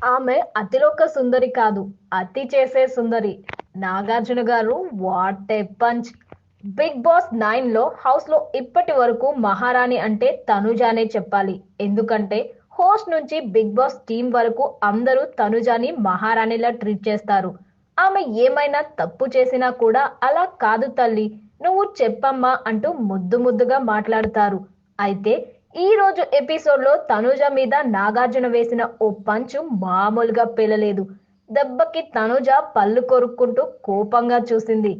ఆమె అతిలోక సుందరి కాదు. అతి చేసే సుందరి. నాగార్జున గారు what a punch! 'Bigg Boss 9'లో హౌస్‌లో ఇప్పటి వరకు మహారాణి అంటే తనుజానే చెప్పాలి. ఎందుకంటే హోస్ట్ నుంచి 'బిగ్ బాస్' టీమ్ వరకు అందరూ తనుజాని మహారాణిలా ట్రీట్ చేస్తారు. ఆమె ఏమైనా తప్పు చేసినా కూడా అలా కాదు తల్లి, నువ్వు చెప్పమ్మా అంటూ ముద్దు ముద్దుగా మాట్లాడతారు. అయితే ఈ రోజు ఎపిసోడ్‌లో తనూజ మీద నాగార్జున వేసిన ఓ పంచ్ మామూలుగా పేలలేదు. దెబ్బకి తనూజ పళ్ళు కొరుక్కుంటూ కోపంగా చూసింది.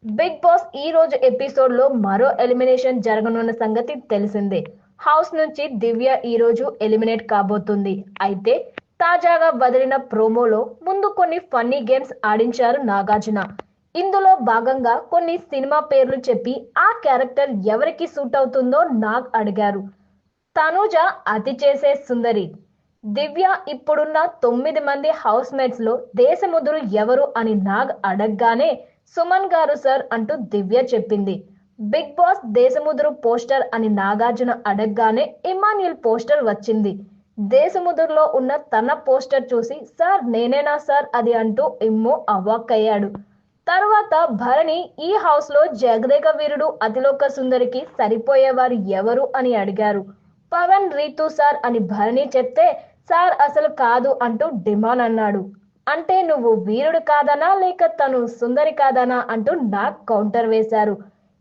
బిగ్ బాస్ ఈ రోజు ఎపిసోడ్‌లో మరో ఎలిమినేషన్ జరగనున్న సంగతి తెలిసిందే. హౌస్ నుంచి దివ్య ఈ రోజు ఎలిమినేట్ కాబోతుంది. అయితే తాజాగా వదిలిన ప్రోమోలో ముందు కొన్ని ఫన్నీ గేమ్స్ ఆడించారు నాగార్జున. ఇందులో భాగంగా కొన్ని సినిమా పేర్లు చెప్పి ఆ క్యారెక్టర్ ఎవరికి సూట్ అవుతుందో నాగ్ అడిగారు. తనూజ అతి చేసే సుందరి. దివ్య ఇప్పుడున్న 9 మంది హౌస్ మేట్స్ లో దేశముదురు ఎవరు అని నాగ్ అడగగానే సుమన్ గారు సార్ అంటూ దివ్య చెప్పింది. బిగ్ బాస్ దేశముదురు పోస్టర్ అని నాగార్జున అడగగానే ఇమాన్యుల్ పోస్టర్ వచ్చింది. దేశముదురులో ఉన్న తన పోస్టర్ చూసి సార్ నేనేనా సార్ అది అంటూ ఇమ్మో అవాక్కయ్యాడు. తరువాత భరణి ఈ హౌస్ లో జగదేక వీరుడు అతిలోక సుందరికి సరిపోయేవారు ఎవరు అని అడిగారు. పవన్ రీతు సార్ అని భరణి చెప్తే సార్ అసలు కాదు అంటూ డిమాండ్ అన్నాడు. అంటే నువ్వు వీరుడు కాదనా లేక తను సుందరి కాదనా అంటూ నాకు కౌంటర్ వేశారు.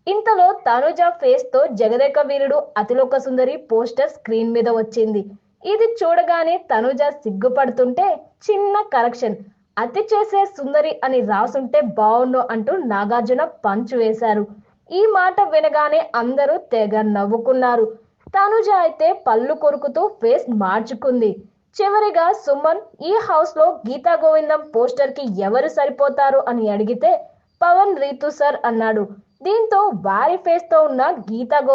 ఇంతలో తనుజ ఫేస్ తో జగదేక వీరుడు అతిలోక సుందరి పోస్టర్ స్క్రీన్ మీద వచ్చింది. ఇది చూడగానే తనుజ సిగ్గుపడుతుంటే చిన్న కరెక్షన్, అతి చేసే సుందరి అని రాసుంటే బావుండు అంటూ నాగార్జున పంచ్ వేశారు. ఈ మాట వినగానే అందరూ తెగ నవ్వుకున్నారు. తనుజ అయితే పళ్ళు కొరుకుతూ ఫేస్ మార్చుకుంది. చివరిగా సుమన్ ఈ హౌస్ లో గీతా గోవిందం పోస్టర్ కి ఎవరు సరిపోతారు అని అడిగితే పవన్ రీతు సార్ అన్నాడు. దీంతో వారి ఫేస్ తో ఉన్న గీతా